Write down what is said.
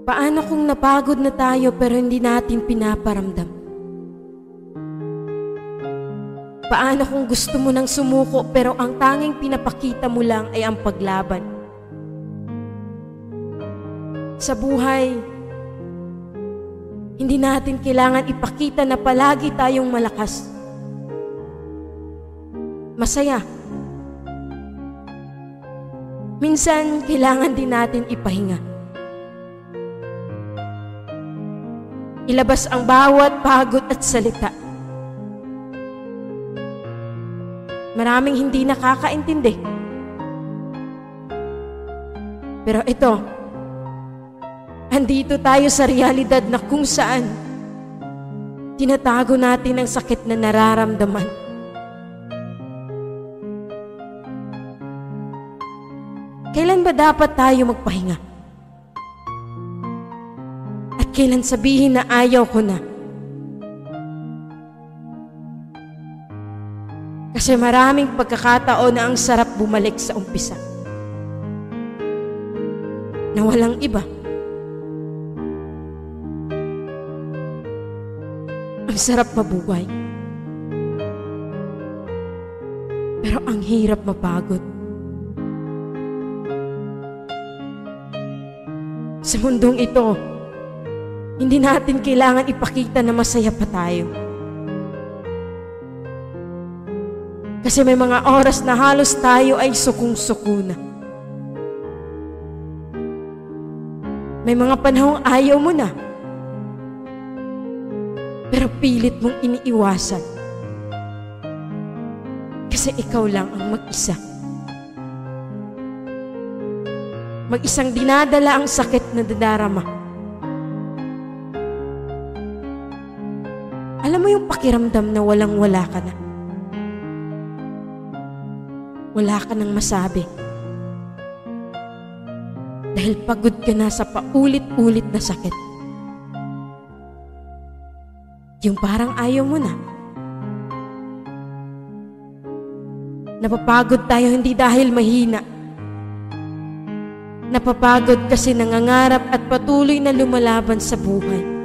Paano kung napagod na tayo pero hindi natin pinaparamdam? Paano kung gusto mo nang sumuko pero ang tanging pinapakita mo lang ay ang paglaban? Sa buhay, hindi natin kailangan ipakita na palagi tayong malakas, masaya. Minsan, kailangan din natin ipahinga. Ilabas ang bawat pagod at salita. Maraming hindi nakakaintindi. Pero ito, andito tayo sa realidad na kung saan tinatago natin ang sakit na nararamdaman. Kailan ba dapat tayo magpahinga? At kailan sabihin na ayaw ko na? Kasi maraming pagkakataon na ang sarap bumalik sa umpisa. Na walang iba. Ang sarap mabuhay. Pero ang hirap mapagod. Sa mundong ito, hindi natin kailangan ipakita na masaya pa tayo. Kasi may mga oras na halos tayo ay sukong-suko na. May mga panahong ayaw mo na, pero pilit mong iniiwasan. Kasi ikaw lang ang mag-isa. Mag-isang dinadala ang sakit na dadarama. Alam mo yung pakiramdam na walang-wala ka na. Wala ka nang masabi. Dahil pagod ka na sa paulit-ulit na sakit. Yung parang ayaw mo na. Napapagod tayo hindi dahil mahina. Napapagod kasi nangangarap at patuloy na lumalaban sa buhay.